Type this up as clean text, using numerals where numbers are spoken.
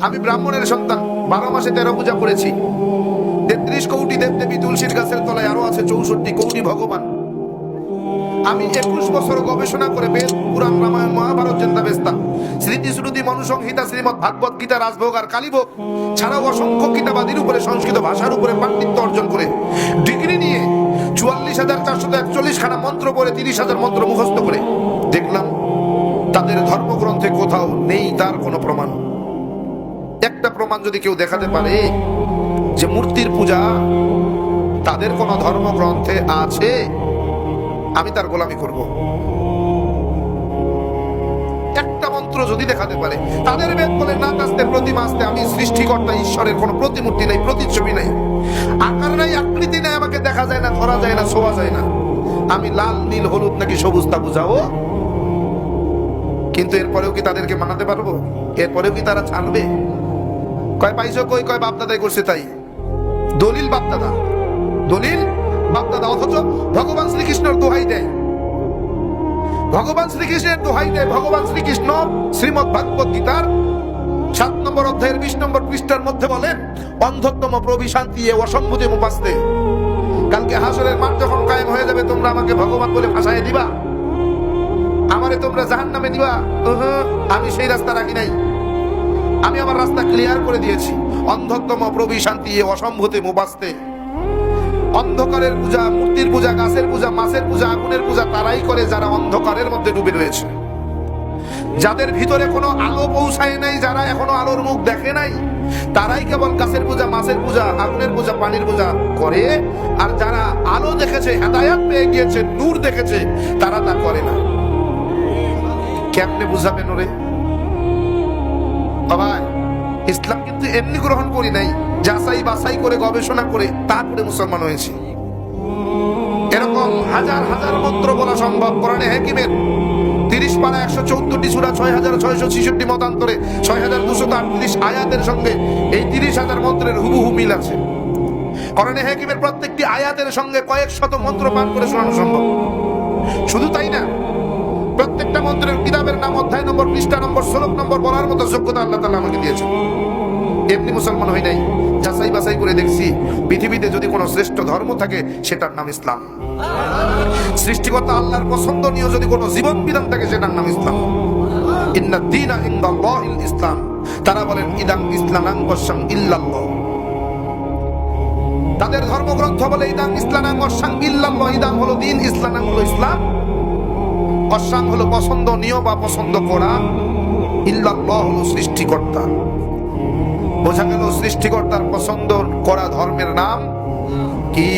আমি ব্রাহ্মণের সন্তান, 12 মাসে 13 পূজা করেছি। 33 কোটি দেবদেবী, তুলসীর গাছের তলায় আরো আছে 64 কোটি ভগবান। আমি 21 বছর গবেষণা করে বেদ, পুরাণ, রামায়ণ, মহাভারত, জেন্দাবেস্তা, স্মৃতি শ্রুতি, মনুসংহিতা, শ্রীমদ ভাগবত গীতা, রাজভোগ আর কালীভোগ ছাড়াও অসংখ্য কিতাবাদির উপরে, সংস্কৃত ভাষার উপরে পাণ্ডিত্য অর্জন করে ডিগ্রি নিয়ে 44,441 খানা মন্ত্র পড়ে 30,000 মন্ত্র মুখস্থ করে দেখলাম তাদের ধর্মগ্রন্থে কোথাও নেই তার কোনো প্রমাণ। একটা প্রমাণ যদি কেউ দেখাতে পারে যে মূর্তির পূজা তাদের কোন ধর্মগ্রন্থে আছে, আমি তার গোলামি করব। একটা মন্ত্র যদি দেখাতে পারে, তাদের বেদ বলে না আসতে প্রতিমা আসতে, আমি সৃষ্টিকর্তা ঈশ্বরের কোন প্রতিমূর্তি নাই, প্রতিচ্ছবি নাই, আকার নাই, আকৃতি নাই, আমাকে দেখা যায় না, ধরা যায় না, ছোঁয়া যায় না, আমি লাল নীল হলুদ নাকি সবুজ তা বুঝাও। কিন্তু এরপরেও কি তাদেরকে মানাতে পারবো? এরপরেও কি তারা ছাড়বে? কয় পাইছো কই? কয় বাপদাদাই করছে তাই। দলিল বাপদাদা, দলিল বাপদাদা, অথচ ভগবান শ্রীকৃষ্ণের দোহাই দেয়, ভগবান শ্রীকৃষ্ণের দোহাই দেয়। ভগবান শ্রীকৃষ্ণ শ্রীমদ ভাগবত গীতার 7 নম্বর অধ্যায়ের 20 নম্বর পৃষ্ঠার মধ্যে বলেন, অন্ধত্তম প্রবিশান্তি অসম্ভূতি মুপাস্তে। কালকে হাসরের মাঠ যখন কায়েম হয়ে যাবে, তোমরা আমাকে ভগবান বলে ভাষায় দিবা, আমারে তোমরা জাহান্নামে দিবা। আমি সেই রাস্তা রাখি নাই, আমি আমার রাস্তা ক্লিয়ার করে দিয়েছি। অন্ধত্তম প্রবিশান্তি অসম্ভূতি মুপাস্তে। অন্ধকারের পূজা, মূর্তির পূজা, গাছের পূজা, মাছের পূজা, আগুনের পূজা তারাই করে যারা অন্ধকারের মধ্যে ডুবে রয়েছে, যাদের ভিতরে কোনো আলো পৌঁছায় নাই, যারা এখনো আলোর মুখ দেখে নাই, তারাই কেবল গাছের পূজা, মাছের পূজা, আগুনের পূজা, পানির পূজা করে। আর যারা আলো দেখেছে, হেদায়াত পেয়ে গিয়েছে, নূর দেখেছে, তারা তা করে না। কেমনে বুঝাবেন ওরে? বাবা, ইসলাম কিন্তু এমনি গ্রহণ করি নাই, যাচাই বাছাই করে গবেষণা করে তারপরে মুসলমান হয়েছি। এরকম হাজার হাজার মন্ত্র বলা সম্ভব। কোরআনে হাকিমের 30 পারা 114টি সূরা, 6,666 মতান্তরে 6,238 আয়াতের সঙ্গে এই 30,000 মন্ত্রের হুবহু মিল আছে। কোরআনে হাকিমের প্রত্যেকটি আয়াতের সঙ্গে কয়েক শত মন্ত্র পাঠ করে শোনানো সম্ভব। শুধু তাই না, প্রত্যেকটা মন্ত্রের কিতাবের নাম, অধ্যায় নম্বর, পৃষ্ঠা নম্বর, শ্লোক নম্বর বলার মতো যোগ্যতা আল্লাহ তাআলা আমাকে দিয়েছেন। এমনি মুসলমান হই নাই, যাচাই বাছাই করে দেখছি পৃথিবীতে যদি কোনো শ্রেষ্ঠ ধর্ম থাকে সেটার নাম ইসলাম। সৃষ্টিকর্তা আল্লাহর পছন্দনীয় যদি কোনো জীবন বিধান থাকে সেটার নাম ইসলাম। ইন্না দীনা ইনদাল্লাহিল ইসলাম। তারা বলেন ইদাম ইসলানাং ওয়াশাং ইল্লাল্লাহ। তাদের ধর্মগ্রন্থ বলে ইদাম ইসলানাং ওয়াশাং ইল্লাল্লাহ। ইদাম হলো দ্বীন, ইসলানাং হলো ইসলাম, ওয়াশাং হলো পছন্দনীয় বা পছন্দ করা, ইল্লাল্লাহ হলো সৃষ্টিকর্তা। বোঝা গেল সৃষ্টিকর্তার পছন্দ করা ধর্মের নাম কি?